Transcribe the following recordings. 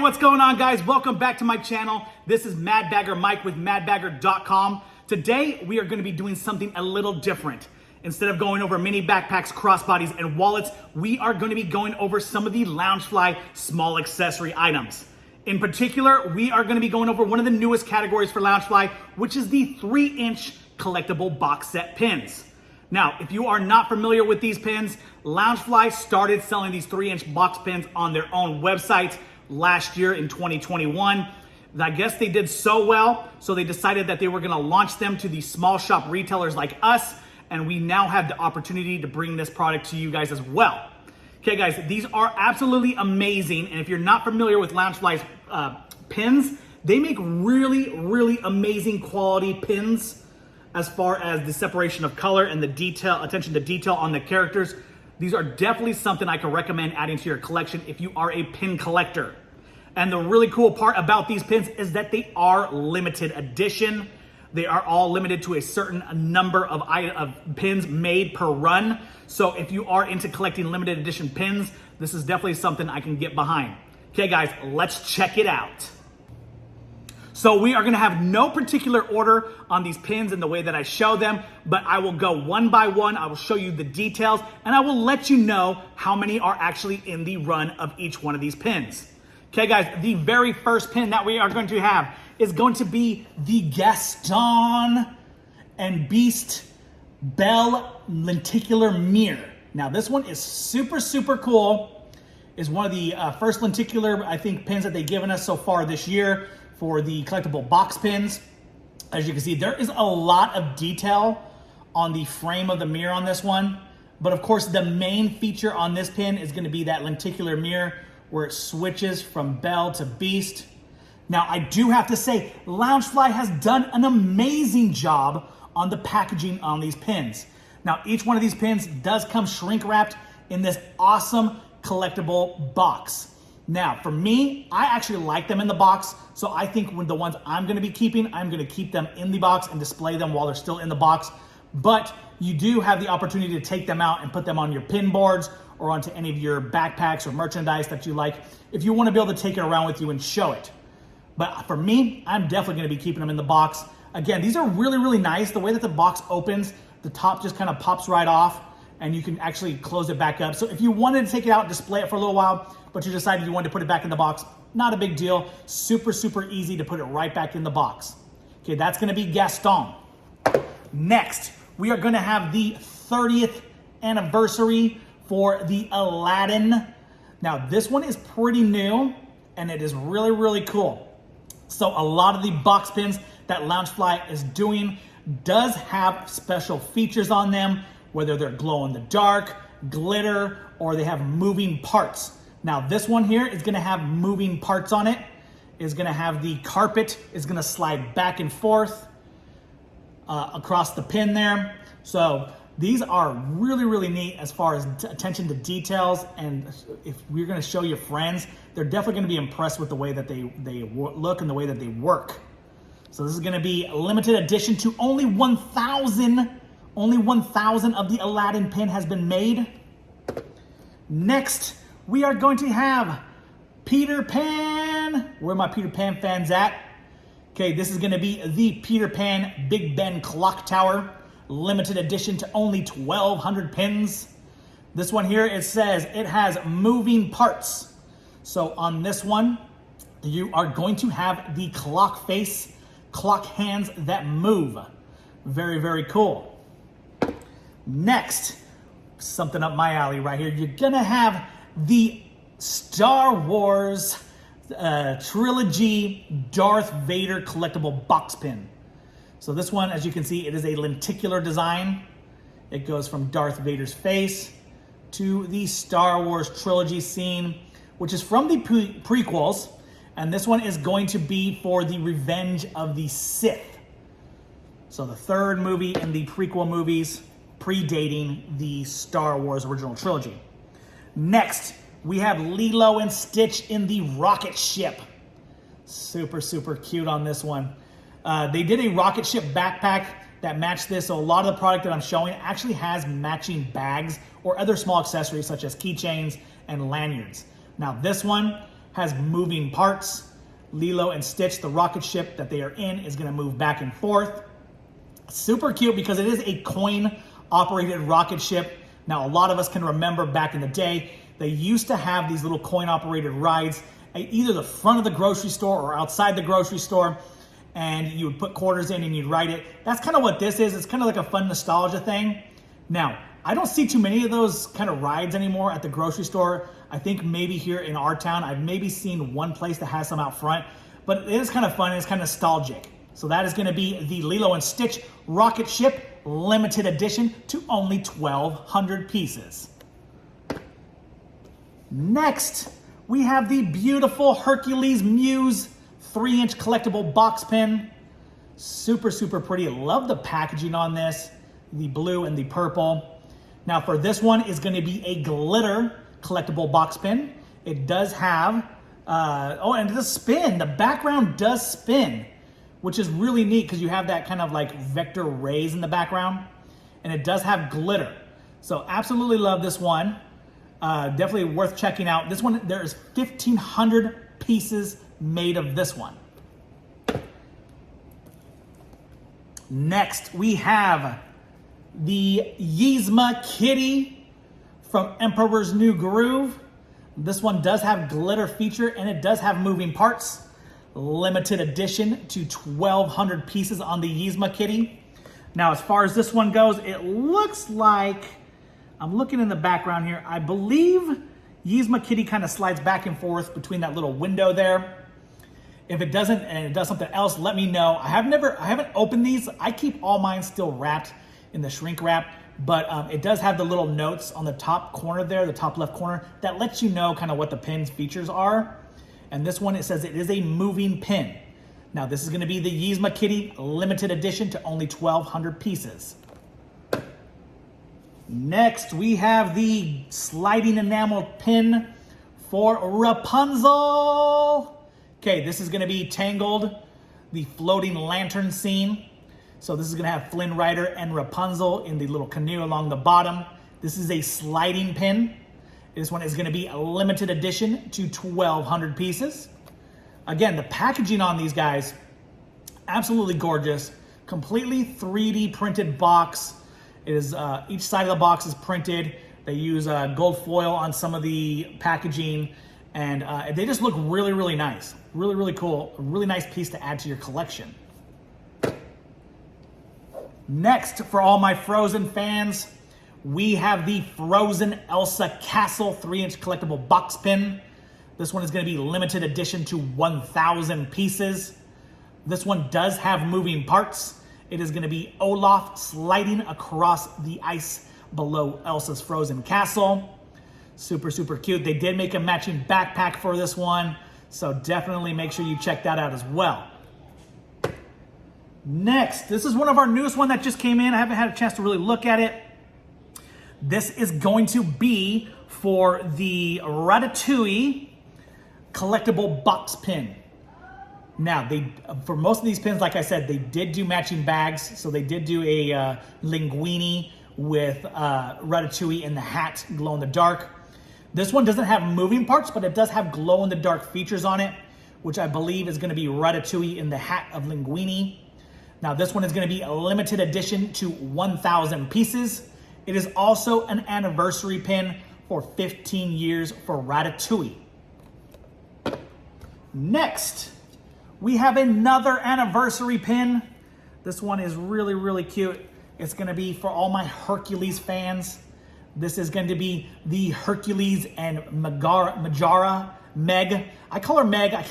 what's going on, guys? Welcome back to my channel. This is Mad Bagger Mike with madbagger.com. Today, we are going to be doing something a little different. Instead of going over mini backpacks, crossbodies, and wallets, we are going to be going over some of the Loungefly small accessory items. In particular, we are going to be going over one of the newest categories for Loungefly, which is the 3-inch collectible box set pins. Now, if you are not familiar with these pins, Loungefly started selling these 3-inch box pins on their own website last year in 2021. I guess they did so well, so they decided that they were gonna launch them to the small shop retailers like us, and we now have the opportunity to bring this product to you guys as well. Okay guys, these are absolutely amazing, and if you're not familiar with Loungefly's pins, they make really amazing quality pins as far as the separation of color and the detail, attention to detail on the characters. These are definitely something I can recommend adding to your collection if you are a pin collector. And the really cool part about these pins is that they are limited edition. They are all limited to a certain number of pins made per run. So if you are into collecting limited edition pins, this is definitely something I can get behind. Okay guys, let's check it out. So we are gonna have no particular order on these pins in the way that I show them, but I will go one by one. I will show you the details, and I will let you know how many are actually in the run of each one of these pins. Okay guys, the very first pin that we are going to have is going to be the Gaston and Belle lenticular mirror. Now this one is super cool. Is one of the first lenticular, I think, pins that they've given us so far this year for the collectible box pins. As you can see, there is a lot of detail on the frame of the mirror on this one. But of course, the main feature on this pin is gonna be that lenticular mirror where it switches from Belle to Beast. Now, I do have to say, Loungefly has done an amazing job on the packaging on these pins. Now, each one of these pins does come shrink wrapped in this awesome collectible box. Now, for me, I actually like them in the box, so I think with the ones I'm gonna be keeping, I'm gonna keep them in the box and display them while they're still in the box. But you do have the opportunity to take them out and put them on your pin boards or onto any of your backpacks or merchandise that you like, if you wanna be able to take it around with you and show it. But for me, I'm definitely gonna be keeping them in the box. Again, these are really nice. The way that the box opens, the top just kind of pops right off, and you can actually close it back up. So if you wanted to take it out and display it for a little while, but you decided you wanted to put it back in the box, not a big deal. Super easy to put it right back in the box. Okay, that's gonna be Gaston. Next, we are gonna have the 30th anniversary for the Aladdin. Now, this one is pretty new, and it is really cool. So a lot of the box pins that Loungefly is doing does have special features on them, whether they're glow in the dark, glitter, or they have moving parts. Now this one here is gonna have moving parts on it. It's gonna have the carpet is gonna slide back and forth across the pin there. So these are really neat as far as attention to details, and if we're gonna show your friends, they're definitely gonna be impressed with the way that they look and the way that they work. So this is gonna be a limited edition to only 1,000. Only 1,000 of the Aladdin pin has been made. Next, we are going to have Peter Pan. Where are my Peter Pan fans at? Okay, this is gonna be the Peter Pan Big Ben Clock Tower. Limited edition to only 1,200 pins. This one here, it says it has moving parts. So on this one, you are going to have the clock face, clock hands that move. Very cool. Next, something up my alley right here. You're gonna have the Star Wars trilogy Darth Vader collectible box pin. So this one, as you can see, it is a lenticular design. It goes from Darth Vader's face to the Star Wars trilogy scene, which is from the prequels. And this one is going to be for the Revenge of the Sith. So the third movie in the prequel movies, predating the Star Wars original trilogy. Next, we have Lilo and Stitch in the rocket ship. Super cute on this one. They did a rocket ship backpack that matched this, so a lot of the product that I'm showing actually has matching bags or other small accessories such as keychains and lanyards. Now this one has moving parts. Lilo and Stitch, the rocket ship that they are in, is going to move back and forth. Super cute because it is a coin-operated rocket ship. Now, a lot of us can remember back in the day, they used to have these little coin-operated rides at either the front of the grocery store or outside the grocery store, and you would put quarters in and you'd ride it. That's kind of what this is. It's kind of like a fun nostalgia thing. Now, I don't see too many of those kind of rides anymore at the grocery store. I think maybe here in our town, I've maybe seen one place that has some out front, but it is kind of fun. It's kind of nostalgic. So that is going to be the Lilo and Stitch rocket ship, limited edition to only 1,200 pieces. Next, we have the beautiful Hercules Muse 3-inch collectible box pin. Super, super pretty. Love the packaging on this, the blue and the purple. Now for this one is going to be a glitter collectible box pin. It does have, and it does spin. The background does spin, which is really neat because you have that kind of like vector rays in the background, and it does have glitter. So absolutely love this one. Definitely worth checking out. This one, there is 1,500 pieces made of this one. Next, we have the Yzma Kitty from Emperor's New Groove. This one does have glitter feature and it does have moving parts. Limited edition to 1,200 pieces on the Yzma Kitty. Now, as far as this one goes, it looks like, I'm looking in the background here, I believe Yzma Kitty kind of slides back and forth between that little window there. If it doesn't and it does something else, let me know. I haven't opened these. I keep all mine still wrapped in the shrink wrap, but it does have the little notes on the top corner there, the top left corner, that lets you know kind of what the pin's features are. And this one, it says it is a moving pin. Now this is gonna be the Yzma Kitty limited edition to only 1,200 pieces. Next, we have the sliding enamel pin for Rapunzel. Okay, this is gonna be Tangled, the floating lantern scene. So this is gonna have Flynn Rider and Rapunzel in the little canoe along the bottom. This is a sliding pin. This one is gonna be a limited edition to 1,200 pieces. Again, the packaging on these guys, absolutely gorgeous. Completely 3D printed box. It is, each side of the box is printed. They use gold foil on some of the packaging, and they just look really, really nice. Really, really cool. A really nice piece to add to your collection. Next, for all my Frozen fans, we have the Frozen Elsa Castle 3-inch collectible box pin. This one is going to be limited edition to 1,000 pieces. This one does have moving parts. It is going to be Olaf sliding across the ice below Elsa's frozen castle. Super, super cute. They did make a matching backpack for this one, so definitely make sure you check that out as well. Next, this is one of our newest one that just came in. I haven't had a chance to really look at it. This is going to be for the Ratatouille collectible box pin. Now, for most of these pins, like I said, they did do matching bags. So they did do a linguini with Ratatouille in the hat, glow in the dark. This one doesn't have moving parts, but it does have glow in the dark features on it, which I believe is going to be Ratatouille in the hat of linguini. Now, this one is going to be a limited edition to 1,000 pieces. It is also an anniversary pin for 15 years for Ratatouille. Next, we have another anniversary pin. This one is really, really cute. It's going to be for all my Hercules fans. This is going to be the Hercules and Meg. I call her Meg. I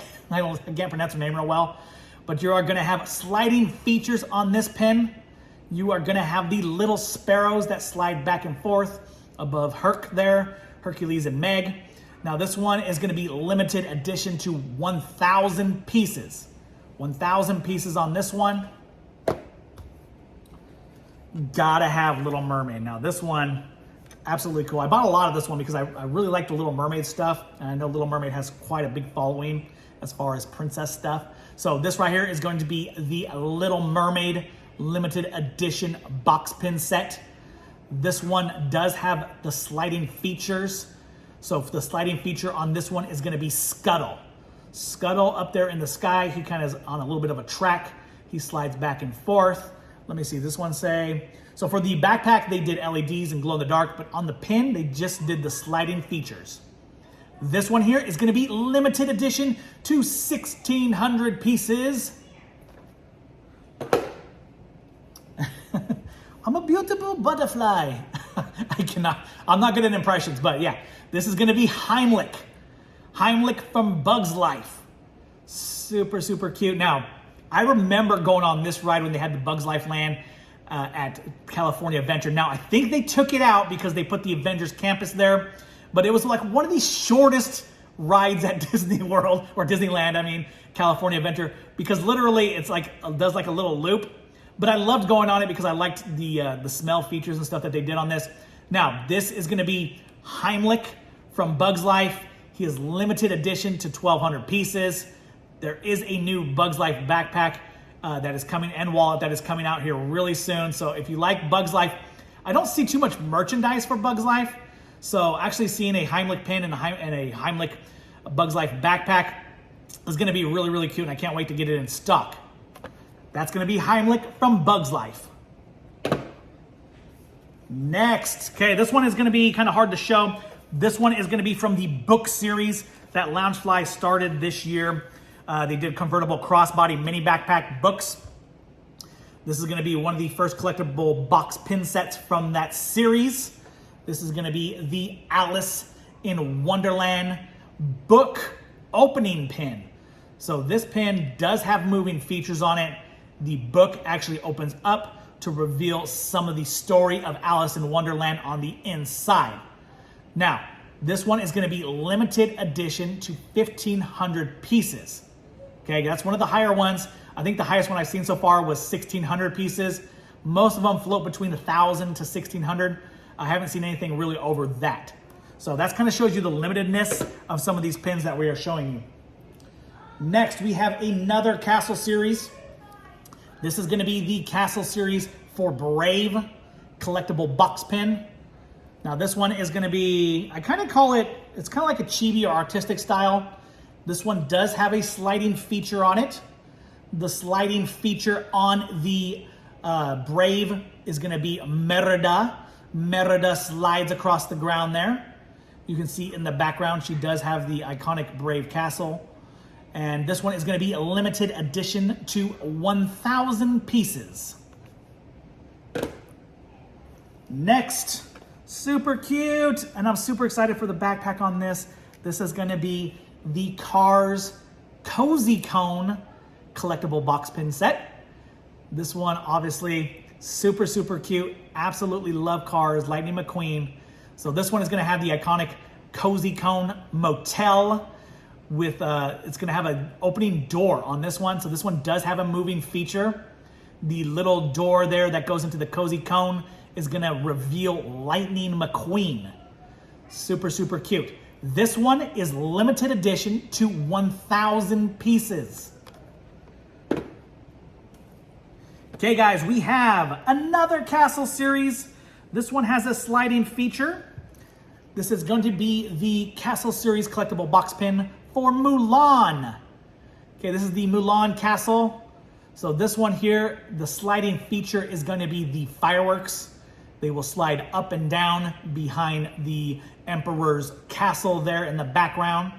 can't pronounce her name real well. But you are going to have sliding features on this pin. You are going to have the little sparrows that slide back and forth above Herc there, Hercules and Meg. Now this one is going to be limited edition to 1,000 pieces. 1,000 pieces on this one. Gotta have Little Mermaid. Now this one, absolutely cool. I bought a lot of this one because I really like the Little Mermaid stuff. And I know Little Mermaid has quite a big following as far as princess stuff. So this right here is going to be the Little Mermaid limited edition box pin set. This one does have the sliding features. So the sliding feature on this one is gonna be Scuttle. Scuttle up there in the sky, he kind of is on a little bit of a track. He slides back and forth. Let me see, this one say, so for the backpack, they did LEDs and glow in the dark, but on the pin, they just did the sliding features. This one here is gonna be limited edition to 1,600 pieces. I'm a beautiful butterfly. I'm not good at impressions, but yeah, this is gonna be Heimlich. Heimlich from Bug's Life. Super, super cute. Now, I remember going on this ride when they had the Bug's Life land at California Adventure. Now, I think they took it out because they put the Avengers campus there, but it was like one of the shortest rides at Disney World, or Disneyland, I mean, California Adventure, because literally it's like, does like a little loop. But I loved going on it because I liked the smell features and stuff that they did on this. Now, this is gonna be Heimlich from Bug's Life. He is limited edition to 1,200 pieces. There is a new Bug's Life backpack that is coming, and wallet that is coming out here really soon. So if you like Bug's Life, I don't see too much merchandise for Bug's Life. So actually seeing a Heimlich pin and a Heimlich Bug's Life backpack is gonna be really, really cute, and I can't wait to get it in stock. That's gonna be Heimlich from Bug's Life. Next, okay, this one is gonna be kind of hard to show. This one is gonna be from the book series that Loungefly started this year. They did convertible crossbody mini backpack books. This is gonna be one of the first collectible box pin sets from that series. This is gonna be the Alice in Wonderland book opening pin. So this pin does have moving features on it. The book actually opens up to reveal some of the story of Alice in Wonderland on the inside. Now, this one is gonna be limited edition to 1,500 pieces. Okay, that's one of the higher ones. I think the highest one I've seen so far was 1,600 pieces. Most of them float between 1,000 to 1,600. I haven't seen anything really over that. So that kind of shows you the limitedness of some of these pins that we are showing you. Next, we have another Castle series. This is gonna be the Castle series for Brave collectible box pin. Now this one is gonna be, I kind of call it, it's kind of like a chibi or artistic style. This one does have a sliding feature on it. The sliding feature on the Brave is gonna be Merida. Merida slides across the ground there. You can see in the background, she does have the iconic Brave Castle. And this one is gonna be a limited edition to 1,000 pieces. Next, super cute, and I'm super excited for the backpack on this. This is gonna be the Cars Cozy Cone collectible box pin set. This one, obviously, super, super cute. Absolutely love Cars, Lightning McQueen. So this one is gonna have the iconic Cozy Cone Motel with, it's gonna have an opening door on this one. So this one does have a moving feature. The little door there that goes into the Cozy Cone is gonna reveal Lightning McQueen. Super, super cute. This one is limited edition to 1,000 pieces. Okay guys, we have another Castle series. This one has a sliding feature. This is going to be the Castle series collectible box pin for Mulan. Okay, this is the Mulan Castle. So this one here, the sliding feature is going to be the fireworks. They will slide up and down behind the Emperor's castle there in the background.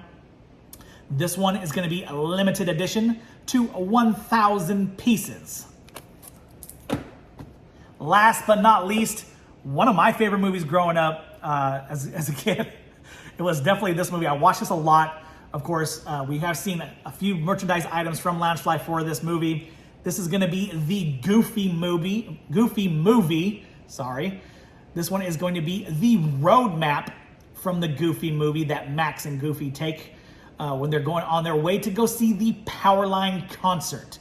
This one is going to be a limited edition to 1,000 pieces. Last but not least, one of my favorite movies growing up as a kid, it was definitely this movie. I watched this a lot. Of course, we have seen a few merchandise items from Loungefly for this movie. This is going to be the Goofy movie. Sorry. This one is going to be the road map from the Goofy movie that Max and Goofy take when they're going on their way to go see the Powerline concert.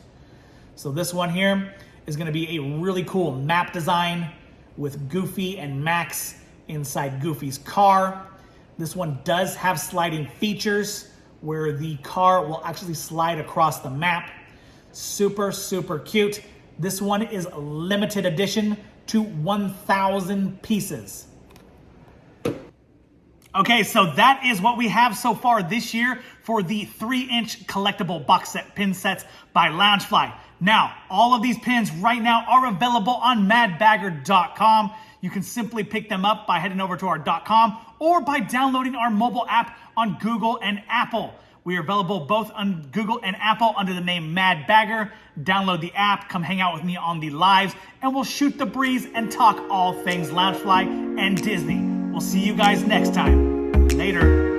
So this one here is going to be a really cool map design with Goofy and Max inside Goofy's car. This one does have sliding features where the car will actually slide across the map. Super, super cute. This one is a limited edition to 1,000 pieces. Okay, so that is what we have so far this year for the 3-inch collectible box set pin sets by Loungefly. Now, all of these pins right now are available on madbagger.com. You can simply pick them up by heading over to our .com or by downloading our mobile app on Google and Apple. We are available both on Google and Apple under the name Mad Bagger. Download the app, come hang out with me on the lives, and we'll shoot the breeze and talk all things Loungefly and Disney. We'll see you guys next time. Later.